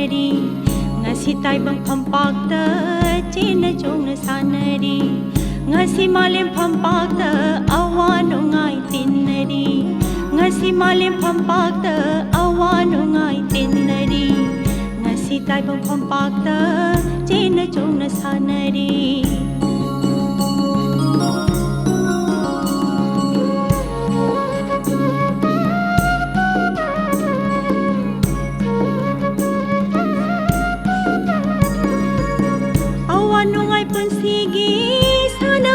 ꯁꯥꯟꯅꯔꯤ ꯉꯁꯤ ꯇꯥꯏꯕꯪ ꯐꯝꯄꯥꯛꯇ ꯆꯦꯟꯅ ꯆꯣꯡꯅ ꯁꯥꯟꯅꯔꯤ ngasi malim pampakta awa nungai tinnari ngasi malim pampakta awa nungai tinnari ngasi taibang pampakta chena chongna sanari awa nungai punsigi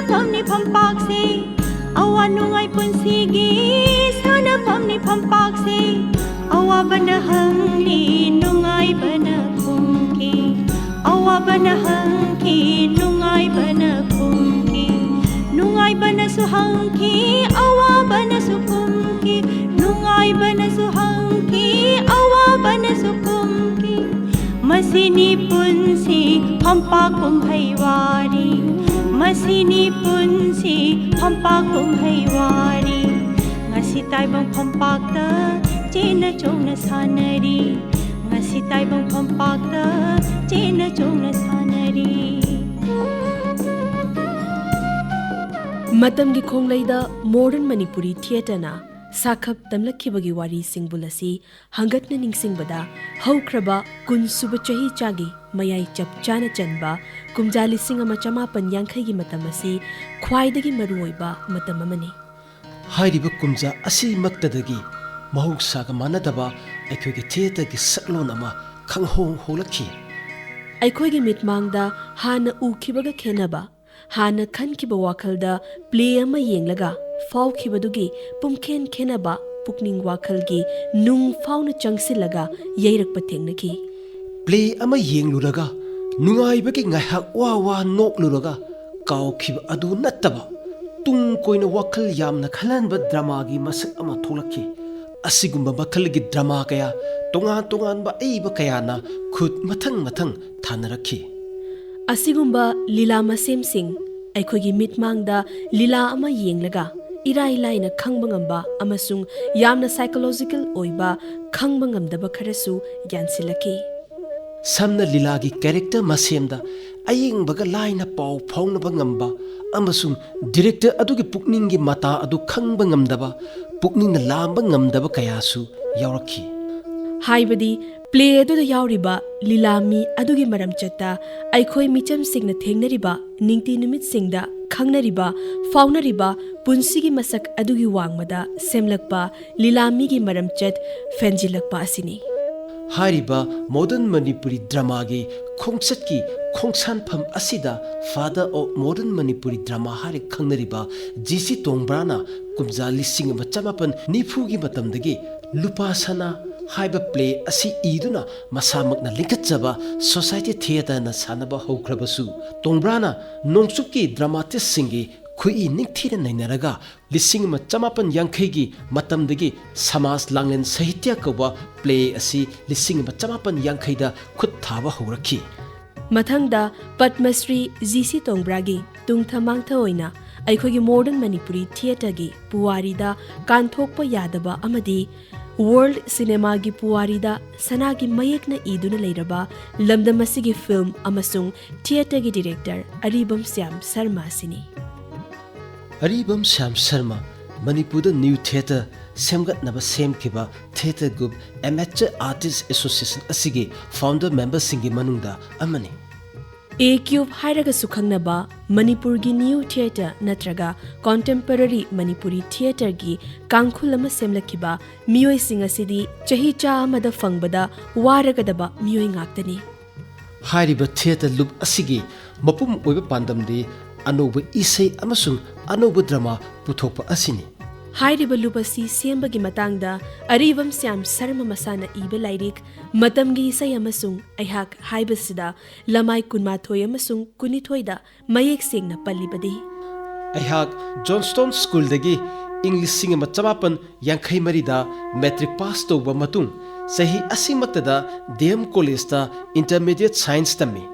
pamni pampak se awa nungai punsigi sana pamni pampak se awa bana hangli nungai bana kumki awa bana hangki nungai bana kumki nungai bana suhangki awa bana sukumki nungai bana suhangki awa bana sukumki masini punsi pampak kumhaiwari masini punsi pampak kumhaiwari ngasi taibang pampakta chena chongna sanari ngasi taibang pampakta chena chongna sanari matam gi khonglaida modern manipuri theater na sakhap tamlakhibagi wari singbulasi hangatna ningsingbada haukraba kun suba chahi chagi mayai chap chana chanba kumjali singama chamapan yankhai gi matam asi khwaidagi maruoiba matam amani hairiba kumja asi maktadagi mahousaga manadaba aikhogi theater gi saklon ama khanghong holakhi aikhogi mitmangda hana ukhibaga khenaba hana khankiba wakhalda play ama yenglaga फाउखिबदुगी पुमखेन खेनबा पुकनिंग वाखलगी नुंग फाउन चंगसिलगा यैरकप थेंगनकी प्ले अमा येंगलुरगा नुंगाइबगी ngaihak wa wa nokluraga काउखिब अदु नत्तबा तुंग कोइन वाखल यामना खलानबा ड्रामा गी मसक अमा थोलखि असिगुंबा मखलगी ड्रामा कया तोंगा तोंगानबा एइबा कयाना खुद मथंग मथंग थानरखि असिगुंबा लीला मसेम सिंह अखोगी मिटमांगदा लीला अमा येंगलगा इराई लाइना खंगबंगंबा अमसुंग यामना psychological ओइबा खंगबंगंदबा खरसु यानसिलकी samna lilagi character masemda ayengbaga laina paw phawnaba ngamba amasung director adugi pukningi mata adu khangba ngamdaba pukningna lamba ngamdaba kayasu yaurakhi haibadi play aduda yauriba lilami adugi maram chatta aikhoi micham singna thengnariba ningti numit singda khangnariba faunariba punsigi masak adugi wangmada semlakpa lilami gi maram chat fenjilakpa asini hariba modern manipuri drama gi khongsat ki khongsan pham asida father of modern manipuri drama hari khangnariba GC Tongbrana kumja lising machamapan nifu gi matamdagi lupasana haiba play asi iduna masamakna linkatjaba society theater na sanaba hokrabasu Tongbrana nongchukki dramatist singi खुई निथीर नैनरगा लिसिंग म चमापन यांखैगी मतमदगी समाज लांगलेन साहित्य कबा play असि लिसिंग म चमापन यांखैदा खुद थाबा हौरखि मथंगदा पद्मश्री जीसी तोंगब्रागी तुंगथमांगथा ओइना अखोगी मॉडर्न मणिपुरी थिएटर गी पुवारीदा कांथोकपा यादबा अमदी वर्ल्ड सिनेमा गी पुवारीदा सनागी मयेकना इदुना लेरबा लमदमसिगी फिल्म अमसुंग थिएटर गी डायरेक्टर अरिबम श्याम शर्मा सिनी अरिबम श्याम शर्मा मणिपुर न्यू थिएटर सेमगतनबा सेमखिबा theatre group amateur artist association असिगे फाउंडर मेंबर सिंगी मनुंगदा अमनी ए क्यूब हायरगा सुखंगनबा मणिपुर गी न्यू थिएटर नत्रगा कंटेम्पररी मणिपुरी थिएटर गी कांखुलमा सेमलखिबा मियोय सिंग असिदी चही चा अमदा फंगबदा वारगदबा मियोय ngaktani हारिबा थिएटर लुप असिगे मपुम ओइबा पांदमदि अनोब इसै अमसुंग अनोब ड्रामा पुथोप असिनी हाइरिबा लुबसी सेमबगी मतंगदा अरिबम श्याम शर्मा मसाना इबा लाइरिक मतमगी इसै अमसुंग अहाक हाइबसिदा लमाई कुनमाथोय अमसुंग कुनिथोयदा मयेक सेंगना पल्लिबदी अहाक जॉनस्टोन स्कूल दगी इंग्लिश सिंग मचमापन यांखै मरिदा मैट्रिक पास तौबा मतुंग सही असिमक्तदा डीएम कॉलेज ता इंटरमीडिएट साइंस तमी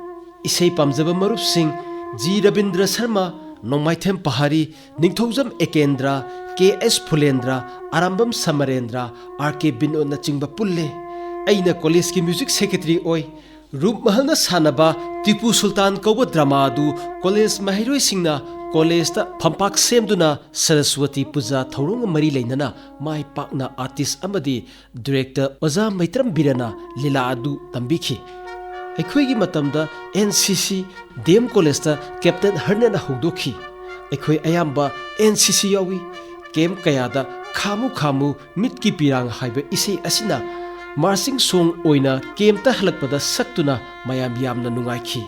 इसै पामजबा मरुप सिंह जी रविंद्र शर्मा नोंमाइथेम पहाड़ी निंगथौजम एकेंद्र के एस फुलेंद्र आरंबम समरेंद्र आर के बिनोद नचिंग पुल्ले अइना कॉलेज की म्यूजिक सेक्रेटरी ओय रूप महलना सानबा टिपू सुल्तान कौब ड्रामा दु कॉलेज महिरोय सिंगना कॉलेज ता फंपाक सेमदुना सरस्वती पूजा थौरंग मरी लेनना माय पाकना आर्टिस्ट अमदी डायरेक्टर ओजा मैत्रम बिरना लीला अदु तंबिखि अखोयगी मतमदा एनसीसी डीएम कॉलेज ता कैप्टन हरनेना हौदोखि अखोय अयाम्बा एनसीसी यावी केम कयादा खामु खामु मिटकी पिरांग हाइबे इसे असिना मार्चिंग सोंग ओइना केमता हलकपदा सक्तुना मयाम यामना नुंगाइखि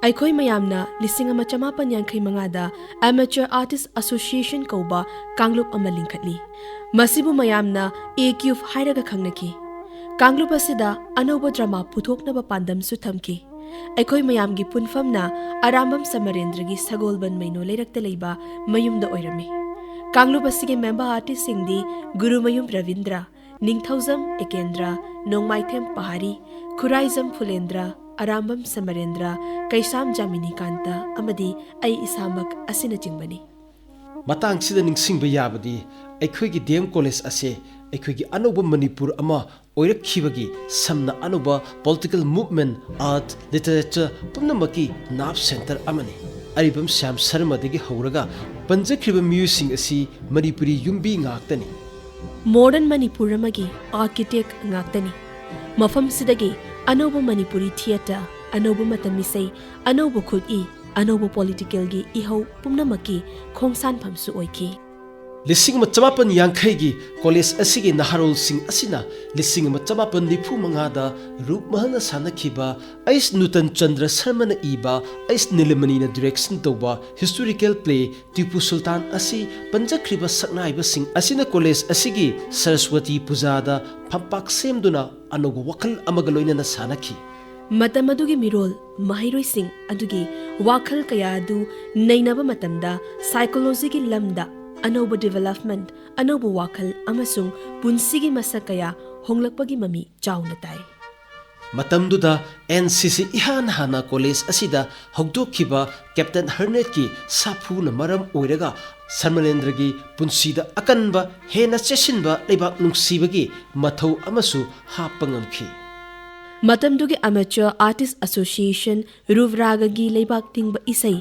अखोई मयामना 1985 एमेचर आर्टिस्ट एसोसिएशन कौबा कांगलुप अमा लिंखटली मसिबु मयामना एक्यूफ हाइरगा खंगनखि कांगलुप असिदा अनौब ड्रामा पुथोकनबा पांदमसु थमखि अखोई मयामगी पुनफमना अरामबम समरेंद्रगी सगोलबन मैनो लेरक्ता लेबा मयुमदा ओइरमी कांगलुप असिगे मेंबर आर्टिस्ट सिंगदी गुरुमयुम रविंद्र निंगथौजम एकेंद्र नोंगमाइथेम पहाड़ी खुराइजम फुलेंद्र अरामबम समरेंद्र कैसाम जामिनी कांता अमदी आई इसामक असिना चिंबनी मतंग सिदा निंगसिंग याबदी अखोयगी डीएम कॉलेज असे अखोयगी अनौब मणिपुर अमा ओइरखिबगी समना अनौब पॉलिटिकल मूवमेंट आर्ट लिटरेचर पुनमकी नाब सेंटर अमनी अरिबम श्याम शर्मा दगी हौरगा पंजखिबा म्यूजिक असी मणिपुरी युम्बी ngaktani मॉडर्न मणिपुर अमगी आर्किटेक्ट ngaktani मफम सिदगी अनौब मणिपुरी थिएटर अनौब मतमिसै अनौब खुदई अनौब पॉलिटिकल गी इहौ पुनमकी खोंसान फमसु ओइखि लिसिंग मचमापन यांखैगी कॉलेज असिगे नहारोल सिंह असिना लिसिंग मचमापन निफु मंगादा रूप महलना सानखिबा ऐस नूतन चंद्र शर्मन इबा ऐस नीलमणिना डायरेक्शन तौबा हिस्टोरिकल प्ले टिपू सुल्तान असी पंजखरिबा सकनाइबा सिंह असिना कॉलेज असिगी सरस्वती पूजादा फंपाक सेमदुना अनोग वखल अमगा लोइनना सानखि मतमदुगी मिरोल महिरोय सिंह अदुगी वाखल कयादु नैनबा मतमदा साइकोलॉजी की लमदा अनौब डेवलपमेंट अनौब वाखल अमसुंग पुंसिगी मसक कया होंगलकपगी ममी चाउना ताई मतमदुदा एनसीसी इहान हाना कॉलेज असिदा हौदोखिबा कैप्टन हरनेट की साफुना मरम ओइरगा सरमलेंद्रगी पुंसीदा अकनबा हेना चेसिनबा लेबाक नुंसीबगी मथौ अमसु हापंगमखि मतमदुगी अमेचर आर्टिस्ट एसोसिएशन रुवरागगी लेबाक तिंगबा इसै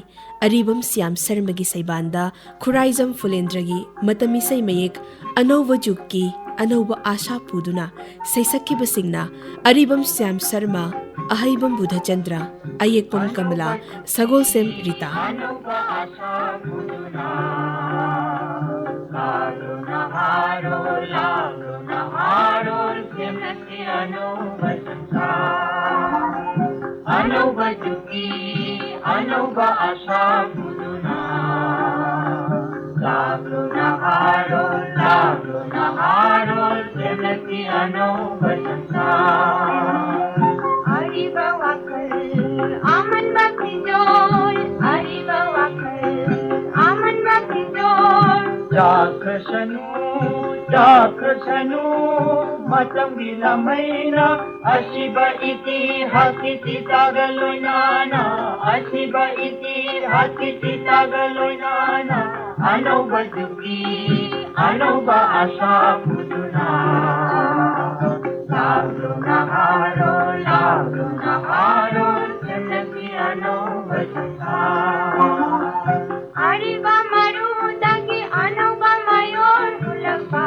अरिबम श्याम शर्मगी सैबांदा खुराइजम फुलेंद्रगी मतमिसै मयेक अनौब जुगकी अनौब आशा पुदुना सैसक्किबा सिंगना अरिबम श्याम शर्मा अहैबम बुधचंद्र अयेकपम कमला सगोलसेम रीता अनौब जुकी अनौब आशा पुदुना लागो नहारो प्रेमकी अनौब संसार अरिब वाखल आमन बाकी जोर अरिब वाखल आमन बाकी जोर जाकृष्णु मतम विलमैना अशिब इतिहासी चितागलोनाना अशिब इतिहासी चितागलोनाना अनौब जुगी अनौब आशा पुदुना लागो नहारो चंदकी अनौब संसार अरिब मरुदगी अनौब मयोर हुलका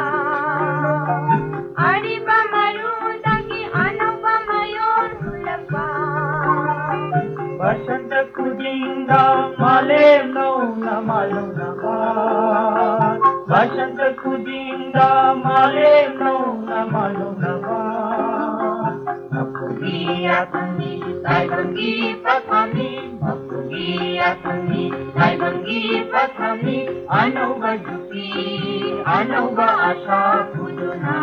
अरिब मरुदगी अनौब मयोर हुलका बसंत कुजिंगा माले नो न मालूम नवा बसंत कुजिंगा माले नो न मालूम नवा मपुगिया तुमी साइबंगी पथामी मपुगिया तुमी साइबंगी पथामी अनौब जुकी अनौब आशा पुदुना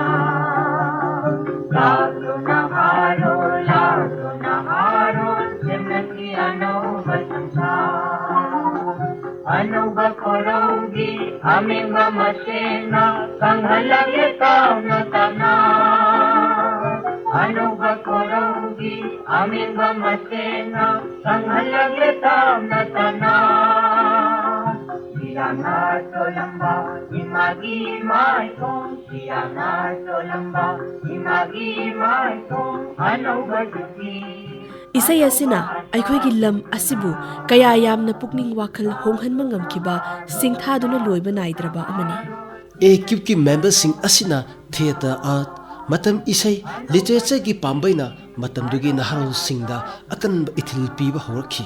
लागो नहारो सिमरती अनौब संसार अनौब कोरोगी अमिंग मसेना संघलगे तावना तना अनौब कोरोगी अमिंग मसेना संघलगे तावना तना Siana Solamba, Imagi my song, Siana Solamba, Imagi my song, Anova Duki. Isay asina aykhoy gi lam asibu kaya yamna pukning wakhal honghanma ngamkiba singthaduna loiba naidraba amani. AQIP की मेंबरसिंग असिना थिएटर आर्ट मतम इसै literature की पाम्बैना मतम दुगी नहरल सिंगदा अकन ethyl पीबा होरखी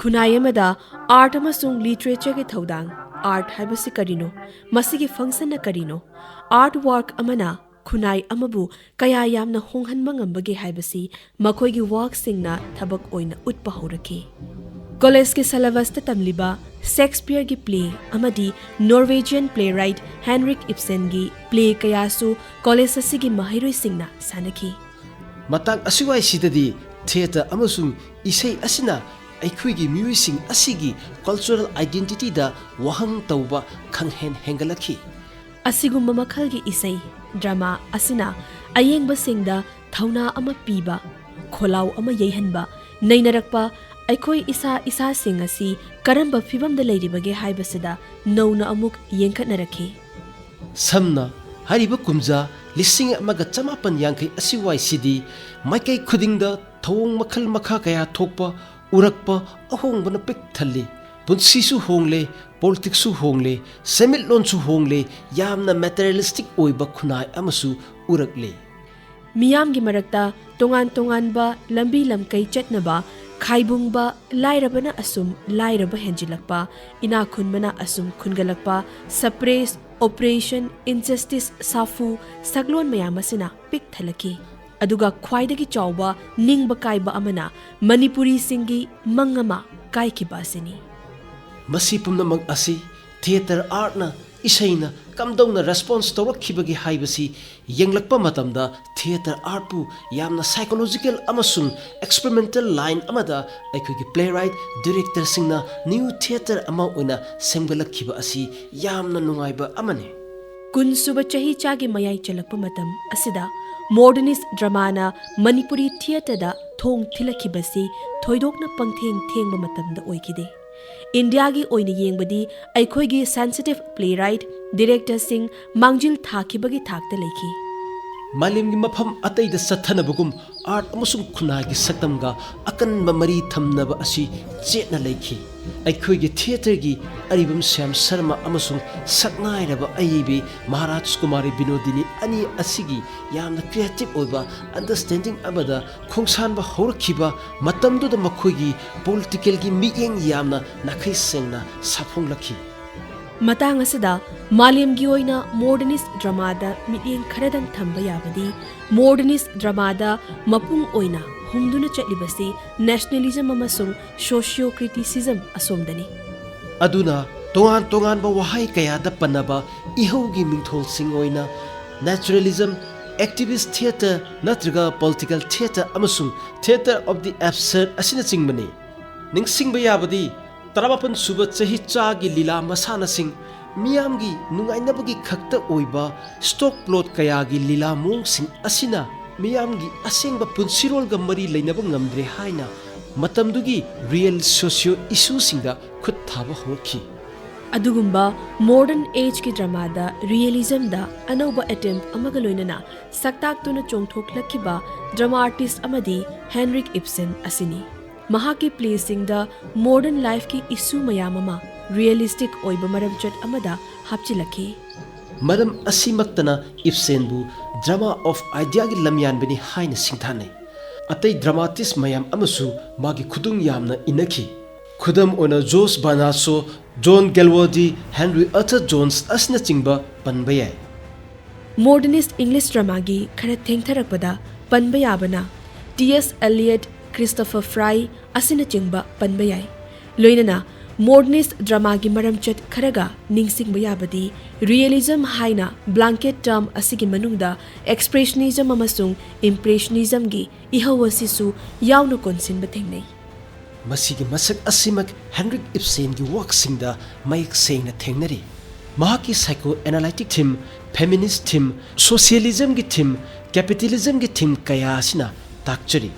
खुनाई अमदा art अमसुंग literature के थौदांग आर्ट हाइबसि करिनो मसिगी फंक्शन करिनो आर्ट वर्क अमना खुनाई अमबु कया यामना होंगहनमा ngambage हाइबसि मखोइगी वर्क सिंगना थबक ओइना उत्पा होरखी कॉलेज के सिलेबस तमलिबा शेक्सपियर की प्ले अमदी नॉर्वेजियन प्लेराइट हेनरिक इब्सन की प्ले कयासु कॉलेज असिगी महिरोइ सिंगना सानखी मतांग असिवाई सिददी थिएटर अमसुंग इसै असिना अखुइगी म्यूजिक असिगी कल्चरल आइडेंटिटी दा वहंग तौबा खंगहेन हेंगलखी असिगुम्बा मखलगी इसै ड्रामा असिना अयेंगबा सिंगदा थौना अमा पीबा खोलाव अमा यैहनबा नैनरकपा अखोई इसा इसा सिंग असि करंबा फिबमदा लेरिबगे हाइबसिदा नौना अमुक येंखटनरखी समना हरिबा कुमजा लिसिंग अमगा चमापन यांखै असिवाई सिदी माइकै खुदिंगदा थौंग मखल मखा कया थोकपा उरकपा अहोंगबना पिक थल्ली पुंसीसु होंगले पॉलिटिक्सु होंगले सेमिटलोनसु होंगले यामना मटेरियलिस्टिक ओइबा खुनाई अमसु उरकले मियामगी मरकता तोंगान तोंगानबा लंबी लमकै चटनबा खाइबुंगबा लाइरबना असुम लाइरब हेंजिलकपा इनाखुनबना असुम खुनगलकपा सप्रेस ऑपरेशन इनजस्टिस साफु सगलोन मयामसिना पिक थलकी अदुगा ख्वाइदगी चावबा निंगबा काइबा अमना मणिपुरी सिंगी मंगमा काइकिबासिनी मसी पुमनमक असि थिएटर आर्टना इसैना कमदौना रेस्पॉन्स तौरखिबगी हाइबसी येंगलकपा मतमदा थिएटर आर्टपु यामना साइकोलॉजिकल अमसुंग एक्सपेरिमेंटल लाइन अमदा अखोगी प्लेराइट डायरेक्टर सिंगना न्यू थिएटर अमा ओइना सेमगलखिबा असि यामना नुंगाइबा अमने कुनसुबा चही चागे मयाई चलकपा मतम असिदा मॉडर्निस्ट ड्रामाना मणिपुरी थिएटरदा थोंग थिलखिबसी थोइदोकना पंगथेंग थेंगबा मतमदा ओइकिदे इंडिया की ओइने येंगबदी अखोइगी सेंसिटिव प्लेराइट डायरेक्टर सिंह मांगजिल थाखिबगी थाकते लेखि मालिमगी मफम अतैदा सथनबगुम आर्ट अमसुंग खुनागी सकतमगा अकनबा मरी थमनबा असि चेतना लेखि अखोइगी थिएटरगी अरिबम श्याम शर्मा अमसुंग सकनाइरबा अयबी महाराज कुमारी विनोदिनी अनि असिगी यामना क्रिएटिव ओइबा अंडरस्टैंडिंग अबदा खोंसानबा होरखिबा मतमदुदा मखोइगी पॉलिटिकलगी मियेंग यामना नाखै सेंगना साफोंलखि मतंग असदा मालेमगी ओइना मॉडर्निस्ट ड्रामादा मियेंग खरदंग थंबा याबदी मॉडर्निस्ट ड्रामादा मपुंग ओइना हुंदुना चटलिबसी नेशनलिज्म अमसुंग सोशियो क्रिटिसिज्म असोमदनी अदुना तोंगान तोंगानबा वहाई कयादा पन्नबा इहौगी मिंथोलसिंग ओइना नेचुरलिज्म एक्टिविस्ट थिएटर नत्रगा पॉलिटिकल थिएटर अमसुंग थिएटर ऑफ द एब्सर्ड असिना चिंगबनी निंगसिंगबा याबदी तराबापन सुबह चही चागी लीला मसाना सिंह मियामगी नुंगाइनबगी खक्ता ओइबा स्टॉक प्लॉट कयागी लीला मोंग सिंह असिना मियामगी असेंगबा पुनसिरोलगा मरी लेनबा ngamdre हाइना मतमदुगी रियल सोशियो इशू सिंगदा खुद थाबा होरखी अदुगुम्बा मॉडर्न एज की ड्रामादा रियलिज्म दा अनौबा अटेम्प्ट अमगा लोइनना सक्ताक्तुना चोंगथोकलखिबा ड्रामा आर्टिस्ट अमदी हेनरिक इब्सन असिनी महाकी प्लेसिंगदा मॉडर्न लाइफ की इशू मयाममा रियलिस्टिक ओइबा मरमचट अमदा हापचिलखि मरम असिमक्तना इब्सेनबु ड्रामा ऑफ आइडिया की लमयानबनी हाइना सिंथाने अतै ड्रामाटिस्ट मयाम अमसु मागी खुदुंग यामना इनखि खुदम ओना जोस बानासो John Galsworthy Henry Arthur Jones असना चिंगबा पनबा याय मॉडर्निस्ट इंग्लिश ड्रामा की खर थेंगथरकपदा पनबा याबना टीएस एलियट क्रिस्टोफर फ्राई असिना चिंगबा पनबा याय लोइनना मॉडर्निस्ट ड्रामा की मरमचट खरगा निंगसिंगबा याबदी रियलिज्म हाइना ब्लैंकेट टर्म असिगी मनुंगदा एक्सप्रेशनिज्म अमसुंग इम्प्रेशनिज्म की इहवसिसु यावनो कोनसिनबा थेंगनै मसीगी मसक असिमक हेनरिक इब्सेन की वर्कसिंगदा मयक सेंगना थेंगनरी महाकी psycho analytic theme feminist theme socialism की थीम कैपिटलिज्म की थीम कयासिना ताकचरी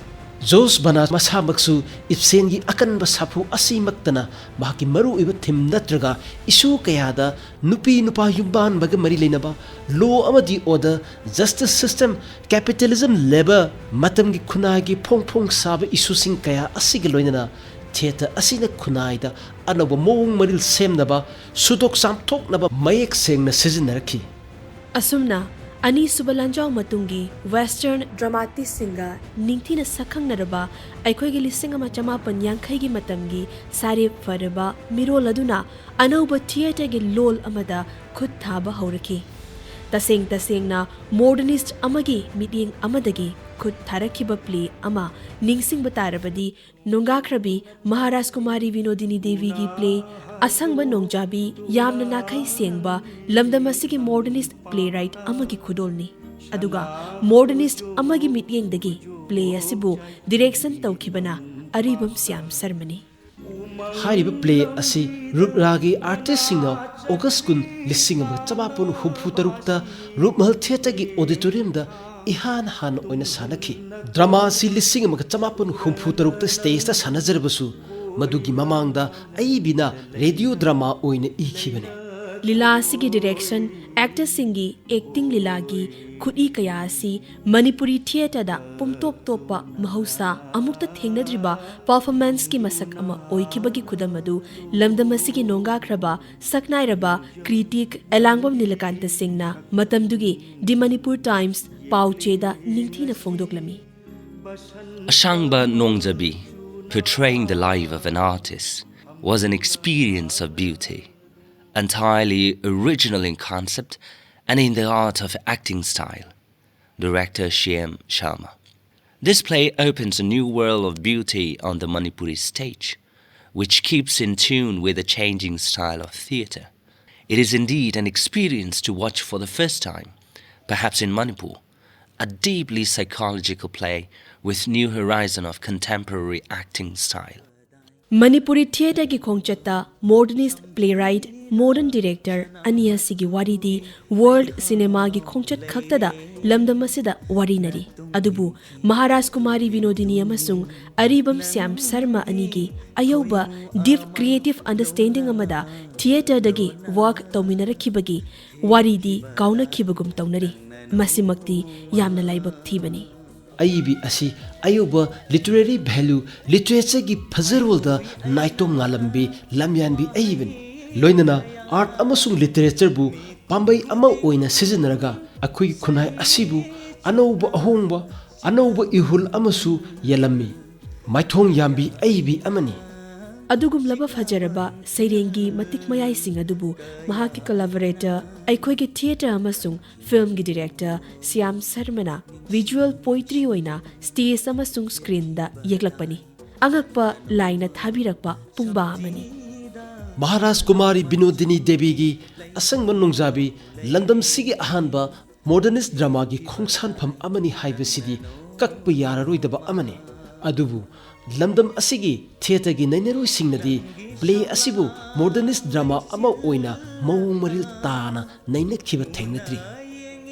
जोस बना मसामक्सु इप्सेनगी अकनब साफु असीमक्तना माकी मरु इब थिम नत्रगा इशू कयादा नुपी नुपा युबान बग मरी लेनबा लो अमदी order justice system capitalism labour मतमगी खुनागी फोंग फोंग साब इशूसिंग कया असिग लोइनना थिएटर असिना खुनाइदा अनब मोंग मरिल सेमनबा सुदोक सामथोकनबा मयेक सेंगना सिजनरखी असुमना अनी सुबलांजाव मतुंगी वेस्टर्न ड्रामाटिस्ट सिंगा निंगथीना सखंगनरबा अखोइगी 1950 गी मतंगी सारे फरबा मिरोल अदुना अनौब थिएटर गे लोल अमदा खुद थाबा हौरखी तसेंग तसेंगना मॉडर्निस्ट अमगी मिटिंग अमदगी खुद थारखिबा प्ले अमा निंगसिंग बतारबदी नोंगाख्रबी महाराज कुमारी विनोदिनी देवी की प्ले असंग नोंजाबी यामना नाखै सेंगबा लमदम असिगी मॉडर्निस्ट प्ले राइट अमगी खुदोलनी अदुगा मॉडर्निस्ट अमगी मिटिंगदगी प्ले असिबु डायरेक्शन तौखिबना अरिबम श्याम शर्मनी हारिब प्ले असि रूपरागी आर्टिस्ट सिंग ऑगस्ट कुन लिसिंग चमापुन हुफु तरुक्ता रूपमहल थिएटर की ऑडिटोरियम दा इहान हान ओइना सानखी ड्रामा सि लिसिंग चमापुन हुफु तरुक्ता स्टेज दा सानजरबसु मदुगी ममांगदा अइबिना रेडियो ड्रामा ओइना इखिबने लीला की डायरेक्शन एक्टर सिंगी एक्टिंग लीला की खुदी कया मणिपुरी थिएटर दा पुमतोप तोपा महौसा अमुक्त थेंगनद्रिबा परफॉर्मेंस की मसक अमा ओइखिबगी खुदम अदु लमदम असिगी नोंगाख्रबा सकनाइरबा क्रिटिक एलांगबम नीलकांत सिंगना मतमदुगी दि मणिपुर टाइम्स पाउचेदा निंगथीना फोंदोकलमी Ashangba Nongjabi, portraying the life of an artist, was an experience of beauty, entirely original in concept and in the art of acting style. Director Shyam Sharma. This play opens a new world of beauty on the Manipuri stage, which keeps in tune with the changing style of theatre. It is indeed an experience to watch for the first time, perhaps in Manipur, a deeply psychological play with new horizon of contemporary acting style. Manipuri theatre की खोंगचत्ता modernist playwright modern director अनिया सिगी वारीदी world cinema की खोंगचत खक्तदा लमदम असिदा वारीनरी अदुबु महाराज कुमारी विनोदिनी अमसुंग अरिबम श्याम शर्मा अनिगी अयोबा डीप क्रिएटिव अंडरस्टैंडिंग अमदा थिएटर दगी वर्क तौमिनरखिबगी वारीदी काउनखिबगुम तौनरी मसिमक्ति यामना लाइबक थीबनी अइबी असि अयोबा लिटरेरी वैल्यू लिटरेचर की फजरोलदा नाइटोम नालंबी लमयानबी अइबनी लोइनना आर्ट अमसुंग लिटरेचर बु पांबई अमा ओइना सिजनरगा अखुई खुनाई असिबु अनौबा अहोंबा अनौबा इहुल अमसु यलम्मी माइथोंग याम्बी अइबी अमनी अदुगुमलबा फजरबा सैरेंगी मतिक मयाई सिंग अदुबु महाकी कोलैबोरेटर अखोइगी थिएटर अमसुंग फिल्म की डायरेक्टर श्याम शर्मना विजुअल पोइट्री ओइना स्टेज अमसुंग स्क्रीन दा येक्लकपनी अंगकपा लाइना थाबिरकपा पुंबा अमनी महाराज कुमारी विनोदिनी देवी की असंग नोंजाबी लंदम सिगी अहानबा मॉडर्निस्ट ड्रामा की खोंगसानफम अमनी हाइबसिदी कक्प याररोइदबा अमनी अदुबु लंदम असिगी थिएटर की नैनरोइ सिंगनदी प्ले असिबु मॉडर्निस्ट ड्रामा अमा ओइना मौंग मरिल ताना नैनखिबा थेंगनत्री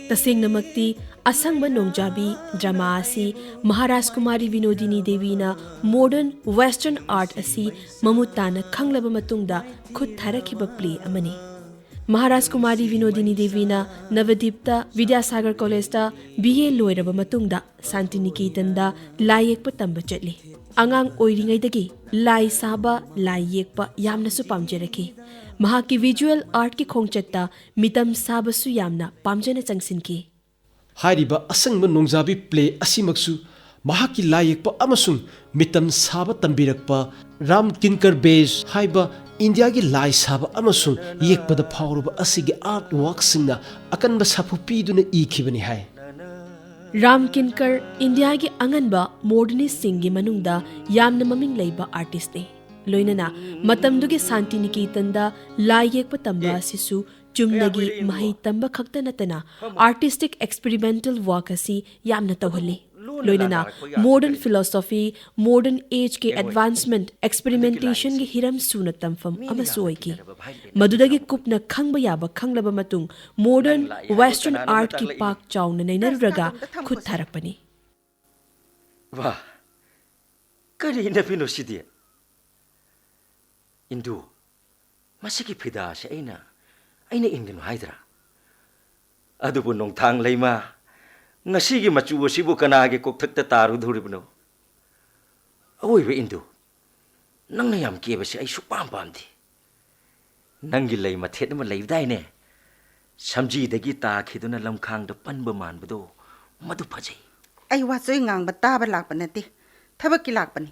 तसेंगनमक्ति असंग नोंजाबी ड्रामा असी महाराज कुमारी विनोदिनी देवीना मॉडर्न वेस्टर्न आर्ट असी ममुताना खंगलब मतुंगदा खुद थारखिबा प्ले अमनी महाराज कुमारी विनोदिनी देवीना नवदीपता विद्यासागर कॉलेजता BA लोइरबा मतुंगदा शांतिनिकेतनदा लाई येकपा तंबा चटली अंगांग ओइरिंगैदगी लाई साबा लाई येकपा यामनासु पामजरखी महाकी विजुअल आर्ट की खोंगचत्ता मितम साबसु यामना पामजना चंगसिनकी हारिबा असंग नोंजाबी प्ले असिमक्सु महाकी लायेकपा अमसुंग मितम साबा तंबिरकपा राम किनकर बेस हाइबा इंडिया की लाई साबा अमसुंग येकपदा फावरबा असिगी आर्ट वर्क सिंगना अकनबा साफु पीदुना इखिबनी हाय राम किनकर इंडिया की अंगनबा मॉडर्निस्ट सिंगी मनुंगदा यामना ममिंग लैबा आर्टिस्ट ने लोइनना मतमदुगे शांतिनिकेतनदा लाई येकपा तंबा असिसु चुमनगी महै तंबा खक्ता नतना आर्टिस्टिक एक्सपेरिमेंटल वर्क असि यामना तौहली लोइनना मॉडर्न फिलोसॉफी मॉडर्न एज के एडवांसमेंट एक्सपेरिमेंटेशन के हिरम सुना तंफम अमसु ओइकी मदुदगी कुपना खंगबा याबा खंगलबा मतुंग मॉडर्न वेस्टर्न आर्ट की पाक चाउना नैनरुरगा खुद थारकपनी वाह ꯀꯔꯤ ꯅꯄꯤꯅꯣ ꯁꯤꯗꯤ ꯏꯟꯗꯨ ꯃꯁꯤꯒꯤ ꯐꯤꯗꯥꯁꯦ ꯑꯩꯅ ꯏꯟꯒꯅꯨ ꯍꯥꯏꯗ꯭ꯔꯥ ꯑꯗꯨꯕꯨ ꯅꯣꯡꯊꯥꯡ ꯂꯩꯃ ꯉꯁꯤꯒꯤ ꯃꯆꯨ ꯑꯁꯤꯕꯨ ꯀꯅꯥꯒꯤ ꯀꯣꯛꯊꯛꯇ ꯇꯥꯔꯨꯗꯧꯔꯤꯕꯅꯣ ꯑꯋꯣꯏꯕ ꯏꯟꯗꯨ ꯅꯪꯅ ꯌꯥꯝ ꯀꯦꯕꯁꯦ ꯑꯩ ꯁꯨꯛꯄꯥꯝ ꯄꯥꯝꯗꯦ ꯅꯪꯒꯤ ꯂꯩ ꯃꯊꯦꯠ ꯑꯃ ꯂꯩꯕꯗꯥꯏꯅꯦ ꯁꯝꯖꯤꯗꯒꯤ ꯇꯥꯈꯤꯗꯨꯅ ꯂꯝꯈꯥꯡꯗ ꯄꯟꯕ ꯃꯥꯟꯕꯗꯣ ꯃꯗꯨ ꯐꯖꯩ ꯑꯩ ꯋꯥꯆꯣꯏ ꯉꯥꯡꯕ ꯇꯥꯕ ꯂꯥꯛꯄ ꯅꯠꯇꯦ ꯊꯕꯛꯀꯤ ꯂꯥꯛꯄꯅꯤ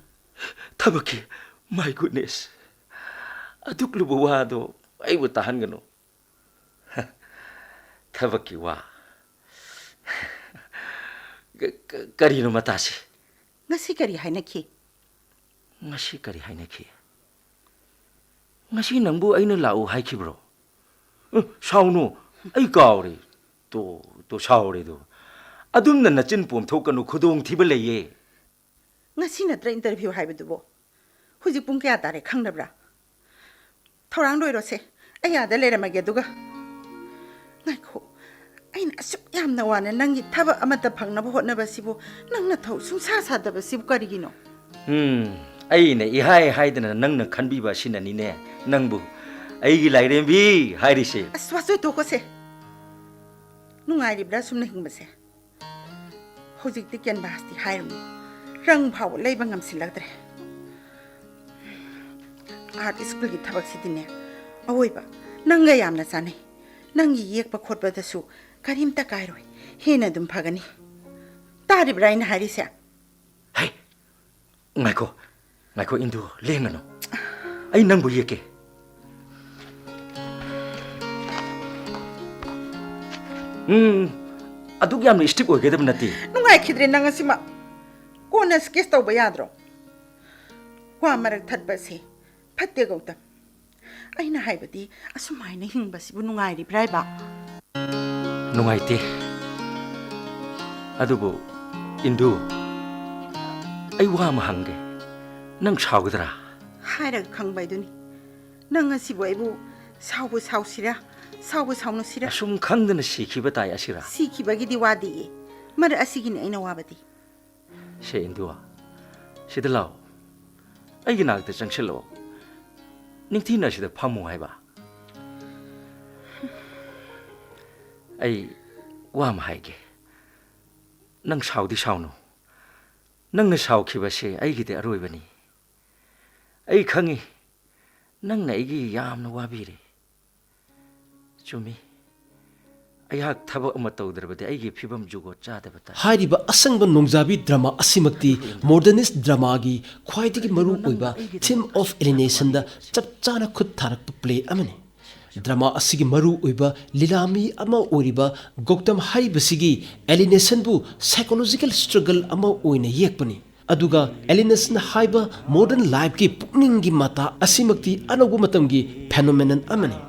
ꯊꯕꯛꯀꯤ ꯃꯥꯏ ꯒꯨꯗꯅꯦꯁ ꯑꯗꯨꯛ ꯂꯨꯕ ꯋꯥꯗꯣ ꯑꯩꯕꯨ ꯇꯥꯍꯟꯒꯅꯨ ꯊꯕꯛꯀꯤ ꯋꯥ ꯀꯔꯤꯅꯣ ꯃꯇꯥꯁꯤ ꯉꯁꯤ ꯀꯔꯤ ꯍꯥꯏꯅꯈꯤ ꯉꯁꯤ ꯀꯔꯤ ꯍꯥꯏꯅꯈꯤ ꯉꯁꯤ ꯅꯪꯕꯨ ꯑꯩꯅ ꯂꯥꯛꯎ ꯍꯥꯏꯈꯤꯕ꯭ꯔꯣ ꯁꯥꯎꯅꯨ ꯑꯩ ꯀꯥꯎꯔꯦ ꯇꯣ ꯁꯥꯎꯔꯦꯗꯣ ꯑꯗꯨꯝꯅ ꯅꯆꯤꯟ ꯄꯣꯝꯊꯣꯛꯀꯅꯨ ꯈꯨꯗꯣꯡꯊꯤꯕ ꯂꯩꯌꯦ ꯉꯁꯤ ꯅꯠꯇ꯭ꯔ ꯏꯟꯇꯔꯚ꯭ꯌꯨ ꯍꯥꯏꯕꯗꯨꯕꯣ ꯍꯧꯖꯤꯛ ꯄꯨꯡ ꯀꯌꯥ ꯇꯥꯔꯦ ꯈꯪꯗꯕ꯭ꯔꯥ ꯊꯧꯔꯥꯡ ꯂꯣꯏꯔꯣꯁꯦ ꯑꯩ ꯑꯥꯗ ꯂꯩꯔꯝꯃꯒꯦ ꯑꯗꯨꯒ ꯉꯥꯏꯈꯣ ꯑꯩꯅ ꯑꯁꯨꯛ ꯌꯥꯝꯅ ꯋꯥꯅ ꯅꯪꯒꯤ ꯊꯕꯛ ꯑꯃꯠꯇ ꯐꯪꯅꯕ ꯍꯣꯠꯅꯕꯁꯤꯕꯨ ꯅꯪꯅ ꯊꯧ ꯁꯨꯡꯁꯥ ꯁꯥꯗꯕꯁꯤꯕꯨ ꯀꯔꯤꯒꯤꯅꯣ ꯑꯩꯅ ꯏꯍꯥꯏ ꯍꯥꯏꯗꯅ ꯅꯪꯅ ꯈꯟꯕꯤꯕ ꯑꯁꯤꯅꯅꯤꯅꯦ ꯅꯪꯕꯨ ꯑꯩꯒꯤ ꯂꯥꯏꯔꯦꯝꯕꯤ ꯍꯥꯏꯔꯤꯁꯦ ꯑꯁ ꯋꯥꯆꯣꯏ ꯇꯣꯛꯀꯣꯁꯦ ꯅꯨꯡꯉꯥꯏꯔꯤꯕ꯭ꯔꯥ ꯁꯨꯝꯅ ꯍꯤꯡꯕꯁꯦ ꯍꯧꯖꯤꯛꯇꯤ ꯀꯦꯟꯚꯥꯁꯇꯤ ꯍꯥꯏꯔꯨꯅꯨ ꯔꯪ ꯐꯥꯎꯕ ꯂꯩꯕ ꯉꯝꯁꯤꯜꯂꯛꯇ꯭ꯔꯦ ꯑꯥꯔꯠ ꯁ꯭ꯀꯨꯜꯒꯤ ꯊꯕꯛꯁꯤꯗꯤꯅꯦ ꯑꯋꯣꯏꯕ ꯅꯪꯒ ꯌꯥꯝꯅ ꯆꯥꯟꯅꯩ ꯅꯪꯒꯤ ꯌꯦꯛꯄ ꯈꯣꯠꯄꯗꯁꯨ ꯀꯔꯤꯝꯇ ꯀꯥꯏꯔꯣꯏ ꯍꯦꯟꯅ ꯑꯗꯨꯝ ꯐꯒꯅꯤ ꯇꯥꯔꯤꯕ꯭ꯔꯥ ꯑꯩꯅ ꯍꯥꯏꯔꯤꯁꯦ ꯍꯩ ꯉꯥꯏꯈꯣ ꯏꯟꯗꯨ ꯂꯦꯡꯒꯅꯨ ꯑꯩ ꯅꯪꯕꯨ ꯌꯦꯛꯀꯦ ꯑꯗꯨꯛ ꯌꯥꯝꯅ ꯏꯁꯇ꯭रिꯛ ꯑꯣꯏꯒꯗꯕ ꯅꯠꯇꯦ ꯅꯨꯡꯉꯥꯏꯈꯤꯗ꯭ꯔꯦ ꯅꯪ ꯑꯁꯤꯃ ꯀꯣꯟꯅ ꯁ꯭ꯀꯦꯆ ꯇꯧꯕ ꯌꯥꯗ꯭ꯔꯣ ꯋꯥ ꯃꯔꯛ ꯊꯠꯄꯁꯦ ꯐꯠꯇꯦ ꯒꯧꯇꯝ ꯑꯩꯅ ꯍꯥꯏꯕꯗꯤ ꯑꯁꯨꯃꯥꯏꯅ ꯍꯤꯡꯕꯁꯤꯕꯨ ꯅꯨꯡꯉꯥꯏꯔꯤꯕ꯭ꯔꯥ ꯍꯥꯏꯕ ꯅꯨꯡꯉꯥꯏꯇꯦ ꯑꯗꯨꯕꯨ ꯏꯟꯗꯨ ꯑꯩ ꯋꯥ ꯑꯃ ꯍꯪꯒꯦ ꯅꯪ ꯁꯥꯎꯒꯗ꯭ꯔꯥ ꯍꯥꯏꯔꯒ ꯈꯪꯕ ꯍꯥꯏꯗꯨꯅꯤ ꯅꯪ ꯑꯁꯤꯕꯨ ꯑꯩꯕꯨ ꯁꯥꯎꯕ ꯁꯥꯎꯁꯤꯔꯥ ꯁꯥꯎꯕ ꯁꯥꯎꯅꯁꯤꯔꯥ ꯑꯁꯨꯝ ꯈꯪꯗꯅ ꯁꯤꯈꯤꯕ ꯇꯥꯏ ꯑꯁꯤꯔꯥ ꯁꯤꯈꯤꯕꯒꯤꯗꯤ ꯋꯥꯗꯤꯌꯦ ꯃꯔꯛ ꯑꯁꯤꯒꯤꯅꯤ ꯑꯩꯅ ꯋꯥꯕꯗꯤ ꯁꯦ ꯏꯟꯗꯨ ꯁꯤꯗ ꯂꯥꯛꯑꯣ ꯑꯩꯒꯤ ꯅꯥꯛꯇ ꯆꯪꯁꯤꯜꯂꯛꯑꯣ ꯅꯤꯡꯊꯤꯅ ꯁꯤꯗ ꯐꯝꯃꯨ ꯍꯥꯏꯕ ꯑꯩ ꯋꯥ ꯑꯃ ꯍꯥꯏꯒꯦ ꯅꯪ ꯁꯥꯎꯗꯤ ꯁꯥꯎꯅꯨ ꯅꯪꯅ ꯁꯥꯎꯈꯤꯕꯁꯦ ꯑꯩꯒꯤꯗꯤ ꯑꯔꯣꯏꯕꯅꯤ ꯑꯩ ꯈꯪꯉꯤ ꯅꯪꯅ ꯑꯩꯒꯤ ꯌꯥꯝꯅ ꯋꯥꯕꯤꯔꯦ ꯆꯨꯝꯃꯤ ꯑꯩꯍꯥꯛ ꯊꯕꯛ ꯑꯃ ꯇꯧꯗ꯭ꯔꯕꯗꯤ ꯑꯩꯒꯤ ꯐꯤꯕꯝ ꯖꯨꯒꯣꯠ ꯆꯥꯗꯕ ꯇꯥꯏ ꯍꯥꯏꯔꯤꯕ ꯑꯁꯪꯕ ꯅꯣꯡꯖꯥꯕꯤ ꯗ꯭ꯔꯃꯥ ꯑꯁꯤꯃꯛꯇꯤ ꯃꯣꯗꯔꯅꯤꯁ ꯗ꯭ꯔꯃꯥꯒꯤ ꯈ꯭ꯋꯥꯏꯗꯒꯤ ꯃꯔꯨ ꯑꯣꯏꯕ ꯊꯤꯝ ꯑꯣꯐ ꯑꯦꯂꯤꯅꯦꯁꯟꯗ ꯆꯞ ꯆꯥꯅ ꯈꯨꯠ ꯊꯥꯔꯛꯄ ꯄ꯭ꯂꯦ ꯑꯃꯅꯤ ꯗ꯭ꯔꯃꯥ ꯑꯁꯤꯒꯤ ꯃꯔꯨ ꯑꯣꯏꯕ ꯂꯤꯂꯥꯃꯤ ꯑꯃ ꯑꯣꯏꯔꯤꯕ ꯒꯧꯇꯝ ꯍꯥꯏꯔꯤꯕꯁꯤꯒꯤ ꯑꯦꯂꯤꯅꯦꯁꯟꯕꯨ ꯁꯥꯏꯀꯣꯂꯣꯖꯤꯀꯦꯜ ꯁ꯭ꯇ꯭ꯔꯒꯜ ꯑꯃ ꯑꯣꯏꯅ ꯌꯦꯛꯄꯅꯤ ꯑꯗꯨꯒ ꯑꯦꯂꯤꯅꯦꯁꯟ ꯍꯥꯏꯕ ꯃꯣꯗꯔꯟ ꯂꯥꯏꯐꯀꯤ ꯄꯨꯛꯅꯤꯡꯒꯤ ꯃꯇꯥ ꯑꯁꯤꯃꯛꯇꯤ ꯑꯅꯧꯕ ꯃꯇꯝꯒꯤ ꯐꯦꯅꯣꯃꯦꯅꯟ ꯑꯃꯅꯤ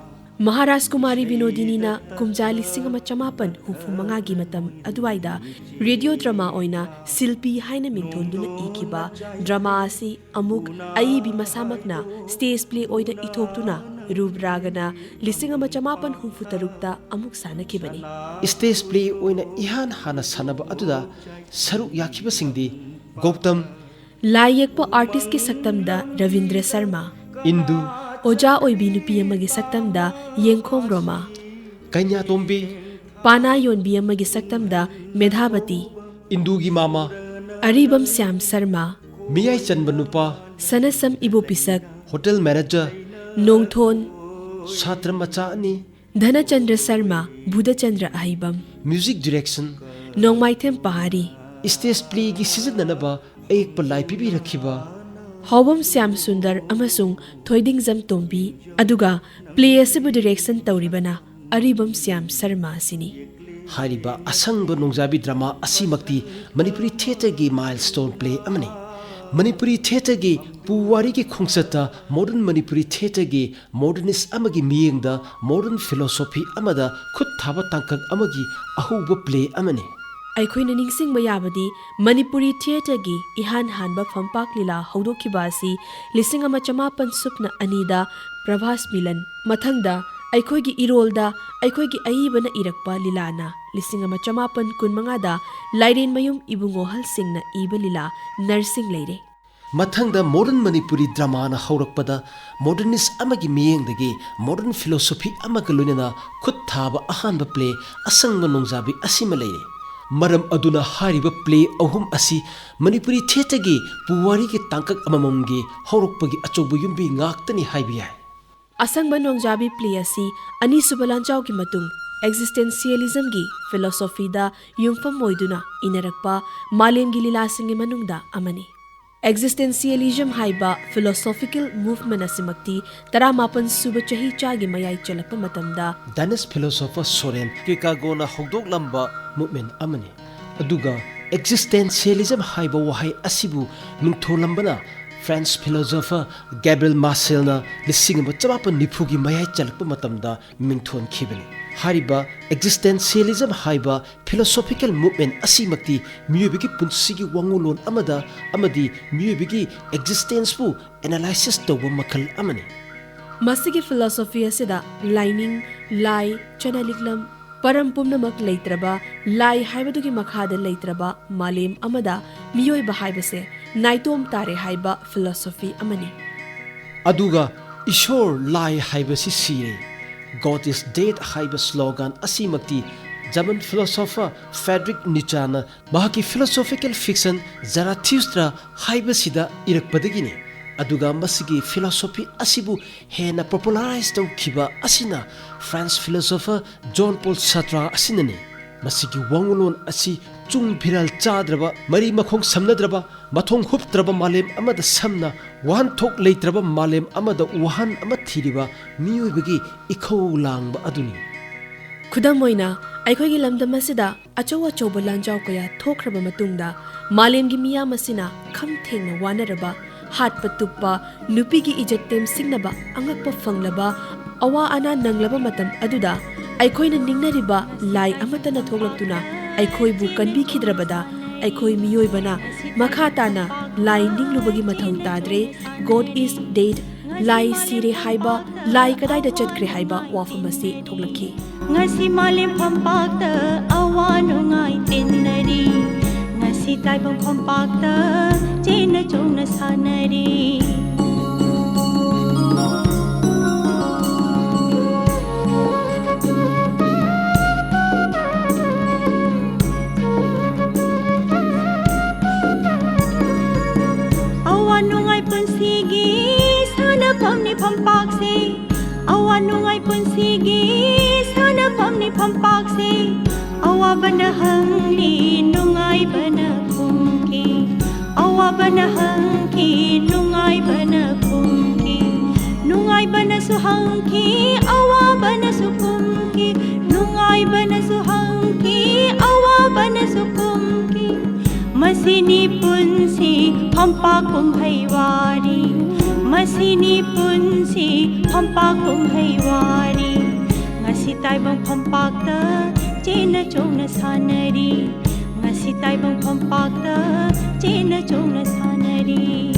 ꯃꯍꯥꯔꯥꯖ ꯀꯨꯃꯥꯔꯤ ꯕꯤꯅꯣꯗꯤꯅꯤꯅ ꯀꯨꯝꯖꯥ 1965 ꯃꯇꯝ ꯑꯗꯨꯋꯥꯏꯗ ꯔꯦꯗꯤꯑꯣ ꯗ꯭ꯔꯃꯥ ꯑꯣꯏꯅ ꯁꯤꯜꯄꯤ ꯍꯥꯏꯅ ꯃꯤꯡꯊꯣꯟꯗꯨꯅ ꯏꯈꯤꯕ ꯗ꯭ꯔꯃꯥ ꯑꯁꯤ ꯑꯃꯨꯛ ꯑꯏꯕꯤ ꯃꯁꯥꯃꯛꯅ ꯁ꯭ꯇꯦꯖ ꯄ꯭ꯂꯦ ꯑꯣꯏꯅ ꯏꯊꯣꯛꯇꯨꯅ ꯔꯨꯞ ꯔꯥꯒꯅ 1963 ꯑꯃꯨꯛ ꯁꯥꯟꯅꯈꯤꯕꯅꯤ ꯁ꯭ꯇꯦꯖ ꯄ꯭ꯂꯦ ꯑꯣꯏꯅ ꯏꯍꯥꯟ ꯍꯥꯟꯅ ꯁꯥꯟꯅꯕ ꯑꯗꯨꯗ ꯁꯔꯨꯛ ꯌꯥꯈꯤꯕꯁꯤꯡꯗꯤ ꯒꯧꯇꯝ, ꯂꯥꯏ ꯌꯦꯛꯄ ꯑꯥꯔꯇꯤꯁꯀꯤ ꯁꯛꯇꯝꯗ ꯔꯕꯤꯟꯗ꯭ꯔ ꯁꯔꯃ, ꯏꯟꯗꯨ, ꯑꯣꯖꯥ ꯑꯣꯏꯕꯤ ꯅꯨꯄꯤ ꯑꯃꯒꯤ ꯁꯛꯇꯝꯗ ꯌꯦꯡꯈꯣꯝ ꯔꯣꯃꯥ, ꯀꯩꯅ꯭ꯌꯥꯇꯣꯝꯕꯤ, ꯄꯥꯅꯥ ꯌꯣꯟꯕꯤ ꯑꯃꯒꯤ ꯁꯛꯇꯝꯗ ꯃꯦꯙꯥꯕꯇꯤ, ꯏꯟꯗꯨꯒꯤ ꯃꯥꯃꯥ, ꯑꯔꯤꯕꯝ ꯁ꯭ꯌꯥꯝ ꯁꯔꯃ, ꯃꯤꯌꯥꯏ ꯆꯟꯕ ꯅꯨꯄꯥ, ꯁꯅꯁꯝ ꯏꯕꯣꯄꯤꯁꯛ, ꯍꯣꯇꯦꯜ ꯃꯦꯅꯦꯖꯔ, ꯅꯣꯡꯊꯣꯟ, ꯁꯥꯇ꯭ꯔ ꯃꯆꯥ ꯑꯅꯤ, ꯙꯅꯆꯟꯗ꯭ꯔ ꯁꯔꯃ, ꯕꯨꯙꯆꯟꯗ꯭ꯔ ꯑꯍꯩꯕꯝ, ꯃ꯭ꯌꯨꯖꯤꯛ ꯗꯤꯔꯦꯛꯁꯟ, ꯅꯣꯡꯃꯥꯏꯊꯦꯝ ꯄꯍꯥꯔꯤ, ꯁ꯭ꯇꯦꯖ ꯄ꯭ꯂꯦꯒꯤ ꯁꯤꯖꯤꯟꯅꯅꯕ ꯑꯌꯦꯛꯄ ꯂꯥꯏ ꯄꯤꯕꯤꯔꯛꯈꯤꯕ ꯍꯥꯎꯕꯝ ꯁ꯭ꯌꯥꯝ ꯁꯨꯟꯗꯔ ꯑꯃꯁꯨꯡ ꯊꯣꯏꯗꯤꯡꯖꯝ ꯇꯣꯝꯕꯤ, ꯑꯗꯨꯒ ꯄ꯭ꯂꯦ ꯑꯁꯤꯕꯨ ꯗꯤꯔꯦꯛꯁꯟ ꯇꯧꯔꯤꯕꯅ ꯑꯔꯤꯕꯝ ꯁ꯭ꯌꯥꯝ ꯁꯔꯃ ꯑꯁꯤꯅꯤ꯫ ꯍꯥꯏꯔꯤꯕ ꯑꯁꯪꯕ ꯅꯣꯡꯖꯥꯕꯤ ꯗ꯭ꯔꯃꯥ ꯑꯁꯤꯃꯛꯇꯤ ꯃꯅꯤꯄꯨꯔꯤ ꯊꯤꯌꯦꯇꯔꯒꯤ ꯃꯥꯏꯜꯁ꯭ꯇꯣꯟ ꯄ꯭ꯂꯦ ꯑꯃꯅꯤ꯫ ꯃꯅꯤꯄꯨꯔꯤ ꯊꯤꯌꯦꯇꯔꯒꯤ ꯄꯨꯋꯥꯔꯤꯒꯤ ꯈꯣꯡꯆꯠꯇ ꯃꯣꯗꯔꯟ ꯃꯅꯤꯄꯨꯔꯤ ꯊꯤꯌꯦꯇꯔꯒꯤ ꯃꯣꯗꯔꯅꯤꯁ ꯑꯃꯒꯤ ꯃꯤꯠꯌꯦꯡꯗ ꯃꯣꯗꯔꯟ ꯐꯤꯂꯣꯁꯣꯐꯤ ꯑꯃꯗ ꯈꯨꯠ ꯊꯥꯕ ꯇꯥꯡꯀꯛ ꯑꯃꯒꯤ ꯑꯍꯧꯕ ꯄ꯭ꯂꯦ ꯑꯃꯅꯤ꯫ ꯑꯩꯈꯣꯏꯅ ꯅꯤꯡꯁꯤꯡꯕ ꯌꯥꯕꯗꯤ ꯃꯅꯤꯄꯨꯔꯤ ꯊꯤꯌꯦꯇꯔꯒꯤ ꯏꯍꯥꯟ ꯍꯥꯟꯕ ꯐꯝꯄꯥꯛ ꯂꯤꯂꯥ ꯍꯧꯗꯣꯛꯈꯤꯕ ꯑꯁꯤ 1902ꯗ ꯄ꯭ꯔꯚꯥꯁ ꯃꯤꯂꯟ, ꯃꯊꯪꯗ ꯑꯩꯈꯣꯏꯒꯤ ꯏꯔꯣꯜꯗ ꯑꯩꯈꯣꯏꯒꯤ ꯑꯏꯕꯅ ꯏꯔꯛꯄ ꯂꯤꯂꯥꯅ 1915ꯗ ꯂꯥꯏꯔꯦꯟꯃꯌꯨꯝ ꯏꯕꯨꯡꯉꯣ ꯍꯜꯁꯤꯡꯅ ꯏꯕ ꯂꯤꯂꯥ ꯅꯔꯁꯤꯡ ꯂꯩꯔꯦ꯫ ꯃꯊꯪꯗ ꯃꯣꯗꯔꯟ ꯃꯅꯤꯄꯨꯔꯤ ꯗ꯭ꯔꯃꯥꯅ ꯍꯧꯔꯛꯄꯗ ꯃꯣꯗꯔꯅꯤꯁ ꯑꯃꯒꯤ ꯃꯤꯠꯌꯦꯡꯗꯒꯤ ꯃꯣꯗꯔꯟ ꯐꯤꯂꯣꯁꯣꯐꯤ ꯑꯃꯒ ꯂꯣꯏꯅꯅ ꯈꯨꯠ ꯊꯥꯕ ꯑꯍꯥꯟꯕ ꯄ꯭ꯂꯦ ꯑꯁꯪꯕ ꯅꯣꯡꯖꯥꯕꯤ ꯑꯁꯤꯃ ꯂꯩꯔꯦ ꯃꯔꯝ ꯑꯗꯨꯅ ꯍꯥꯏꯔꯤꯕ ꯄ꯭ꯂꯦ ꯑꯍꯨꯝ ꯑꯁꯤ ꯃꯅꯤꯄꯨꯔꯤ ꯊꯤꯌꯦꯇꯔꯒꯤ ꯄꯨꯋꯥꯔꯤꯒꯤ ꯇꯥꯡꯀꯛ ꯑꯃꯃꯝꯒꯤ ꯍꯧꯔꯛꯄꯒꯤ ꯑꯆꯧꯕ ꯌꯨꯝꯕꯤ ꯉꯥꯛꯇꯅꯤ ꯍꯥꯏꯕ ꯌꯥꯏ ꯑꯁꯪꯕ ꯅꯣꯡꯖꯥꯕꯤ ꯄ꯭ꯂꯦ ꯑꯁꯤ ꯑꯅꯤꯁꯨꯕ ꯂꯥꯟꯖꯥꯎꯒꯤ ꯃꯇꯨꯡ ꯑꯦꯛꯖꯤꯁꯇꯦꯟꯁꯤꯌꯦꯂꯤꯖꯝꯒꯤ ꯐꯤꯂꯣꯁꯣꯐꯤꯗ ꯌꯨꯝꯐꯝ ꯑꯣꯏꯗꯨꯅ ꯏꯅꯔꯛꯄ ꯃꯥꯂꯦꯝꯒꯤ ꯂꯤꯂꯥꯁꯤꯡꯒꯤ ꯃꯅꯨꯡꯗ ꯑꯃꯅꯤ ꯑꯦꯛꯖꯤꯁꯇꯦꯟꯁꯤꯌꯦꯂꯤꯖꯝ ꯍꯥꯏꯕ ꯐꯤꯂꯣꯁꯣꯐꯤꯀꯦꯜ ꯃꯨꯚꯃꯦꯟ ꯑꯁꯤꯃꯛꯇꯤ 18 ꯁꯨꯕ ꯆꯍꯤꯆꯥꯒꯤ ꯃꯌꯥꯏ ꯆꯜꯂꯛꯄ ꯃꯇꯝꯗ ꯗꯥꯅꯤꯁ ꯐꯤꯂꯣꯁꯣꯐꯔ ꯁꯣꯔꯦꯟ ꯀꯤꯔꯀꯥꯒꯣꯔꯅ ꯍꯧꯗꯣꯛꯂꯝꯕ ꯃꯨꯚꯃꯦꯟ ꯑꯃꯅꯤ ꯑꯗꯨꯒ ꯑꯦꯛꯖꯤꯁꯇꯦꯟꯁꯤꯌꯦꯂꯤꯖꯝ ꯍꯥꯏꯕ ꯋꯥꯍꯩ ꯑꯁꯤꯕꯨ ꯃꯤꯡꯊꯣꯜꯂꯝꯕꯅ ꯐ꯭ꯔꯦꯟꯁ ꯐꯤꯂꯣꯁꯣꯐꯔ ꯒꯦꯕ꯭ꯔꯤꯌꯦꯜ ꯃꯥꯔꯁꯦꯜꯅ 1940ꯒꯤ ꯃꯌꯥꯏ ꯆꯜꯂꯛꯄ ꯃꯇꯝꯗ ꯃꯤꯡꯊꯣꯟꯈꯤꯕꯅꯤ ꯍꯥꯏꯔꯤꯕ ꯑꯦꯛꯖꯤꯁꯇꯦꯟꯁꯤꯌꯦꯂꯤꯖꯝ ꯍꯥꯏꯕ ꯐꯤꯂꯣꯁꯣꯐꯤꯀꯦꯜ ꯃꯨꯚꯃꯦꯟ ꯑꯁꯤꯃꯛꯇꯤ ꯃꯤꯑꯣꯏꯕꯒꯤ ꯄꯨꯟꯁꯤꯒꯤ ꯋꯥꯉꯨꯂꯣꯟ ꯑꯃꯗ ꯑꯃꯗꯤ ꯃꯤꯑꯣꯏꯕꯒꯤ ꯑꯦꯛꯖꯤꯁꯇꯦꯟꯁꯄꯨ ꯑꯦꯅꯥꯂꯥꯏꯁꯤꯁ ꯇꯧꯕ ꯃꯈꯜ ꯑꯃꯅꯤ ꯃꯁꯤꯒꯤ ꯐꯤꯂꯣꯁꯣꯐꯤ ꯑꯁꯤꯗ ꯂꯥꯏꯅꯤꯡ ꯂꯥꯏ ꯆꯅꯂꯤꯛꯂꯝ ꯄꯔꯝ ꯄꯨꯝꯅꯃꯛ ꯂꯩꯇ꯭ꯔꯕ ꯂꯥꯏ ꯍꯥꯏꯕꯗꯨꯒꯤ ꯃꯈꯥꯗ ꯂꯩꯇ꯭ꯔꯕ ꯃꯥꯂꯦꯝ ꯑꯃꯗ ꯃꯤꯑꯣꯏꯕ ꯍꯥꯏꯕꯁꯦ ꯅꯥꯏꯇꯣꯝ ꯇꯥꯔꯦ ꯍꯥꯏꯕ ꯐꯤꯂꯣꯁꯣꯐꯤ ꯑꯃꯅꯤ ꯑꯗꯨꯒ ꯏꯁꯣꯔ ꯂꯥꯏ ꯍꯥꯏꯕꯁꯤ ꯁꯤꯔꯦ God is dead ꯍꯥꯏꯕ ꯁ꯭ꯂꯣꯒꯥꯟ ꯑꯁꯤꯃꯛꯇꯤ ꯖꯔꯃꯟ ꯐꯤꯂꯣꯁꯣꯐꯔ ꯐ꯭ꯔꯦꯗꯔꯤꯛ ꯅꯤꯆꯥꯅ ꯃꯍꯥꯛꯀꯤ ꯐꯤꯂꯣꯁꯣꯐꯤꯀꯦꯜ ꯐꯤꯛꯁꯟ ꯖꯔꯥꯊ꯭ꯌꯨꯁꯇ꯭ꯔ ꯍꯥꯏꯕꯁꯤꯗ ꯏꯔꯛꯄꯗꯒꯤꯅꯤ ꯑꯗꯨꯒ ꯃꯁꯤꯒꯤ ꯐꯤꯂꯣꯁꯣꯐꯤ ꯑꯁꯤꯕꯨ ꯍꯦꯟꯅ ꯄꯣꯄꯨꯂꯔꯥꯏꯖ ꯇꯧꯈꯤꯕ ꯑꯁꯤꯅ ꯐ꯭ꯔꯦꯟꯁ ꯐꯤꯂꯣꯁꯣꯐꯔ ꯖꯣꯟ ꯄꯣꯜ ꯁꯥꯔꯇ꯭ꯔ ꯑꯁꯤꯅꯅꯤ ꯃꯁꯤꯒꯤ ꯋꯥꯉꯨꯂꯣꯟ ꯑꯁꯤ ꯆꯨꯡ ꯐꯤꯔꯥꯜ ꯆꯥꯗ꯭ꯔꯕ ꯃꯔꯤ ꯃꯈꯣꯡ ꯁꯝꯅꯗ꯭ꯔꯕ ꯃꯊꯣꯡ ꯍꯨꯞꯇ꯭ꯔꯕ ꯃꯥꯂꯦꯝ ꯑꯃꯗ ꯁꯝꯅ ꯋꯥꯍꯟꯊꯣꯛ ꯂꯩꯇ꯭ꯔꯕ ꯃꯥꯂꯦꯝ ꯑꯃꯗ ꯋꯥꯍꯟ ꯑꯃ ꯊꯤꯔꯤꯕ ꯃꯤꯑꯣꯏꯕꯒꯤ ꯏꯈꯧ ꯂꯥꯡꯕ ꯑꯗꯨꯅꯤ ꯈꯨꯗꯝ ꯑꯣꯏꯅ ꯑꯩꯈꯣꯏꯒꯤ ꯂꯝꯗꯝ ꯑꯁꯤꯗ ꯑꯆꯧ ꯑꯆꯧꯕ ꯂꯥꯟꯖꯥꯎ ꯀꯌꯥ ꯊꯣꯛꯈ꯭ꯔꯕ ꯃꯇꯨꯡꯗ ꯃꯥꯂꯦꯝꯒꯤ ꯃꯤꯌꯥꯝ ꯑꯁꯤꯅ ꯈꯝ ꯊꯦꯡꯅ ꯋꯥꯅꯔꯕ ꯍꯥꯠꯄ ꯇꯨꯞꯄ ꯅꯨꯄꯤꯒꯤ ꯏꯖꯠ ꯇꯦꯝꯁꯤꯡꯅꯕ ꯑꯉꯛꯄ ꯐꯪꯂꯕ ꯑꯋꯥ ꯑꯅꯥ ꯅꯪꯂꯕ ꯃꯇꯝ ꯑꯗꯨꯗ ꯑꯩꯈꯣꯏꯅ ꯅꯤꯡꯅꯔꯤꯕ ꯂꯥꯏ ꯑꯃꯠꯇꯅ ꯊꯣꯛꯂꯛꯇꯨꯅ ꯑꯩꯈꯣꯏꯕꯨ ꯀꯟꯕꯤꯈꯤꯗ꯭ꯔꯕꯗ ꯑꯩꯈꯣꯏ ꯃꯤꯑꯣꯏꯕꯅ ꯃꯈꯥ ꯇꯥꯅ ꯂꯥꯏ ꯅꯤꯡꯂꯨꯕꯒꯤ ꯃꯊꯧ ꯇꯥꯗ꯭ꯔꯦ God is dead ꯂꯥꯏ ꯁꯤꯔꯦ ꯍꯥꯏꯕ ꯂꯥꯏ ꯀꯗꯥꯏꯗ ꯆꯠꯈ꯭ꯔꯦ ꯍꯥꯏꯕ ꯋꯥꯐꯝ ꯑꯁꯤ ꯊꯣꯛꯂꯛꯈꯤ ngasi malim pampakta awanungai tinnari ngasi taibang pampakta chena chongna sanari awanungai punsigi sana pamni pampakse awanungai punsigi pamni pampakse awa bana hangli nungai bana kumki awa bana hangki nungai bana kumki nungai bana suhangki awa bana sukumki nungai bana suhangki awa bana sukumki masini punsi pampakum haiwari masini punsi pampakum haiwari ngasi taibang pampakta chena chongna sanari ngasi taibang pampakta chena chongna sanari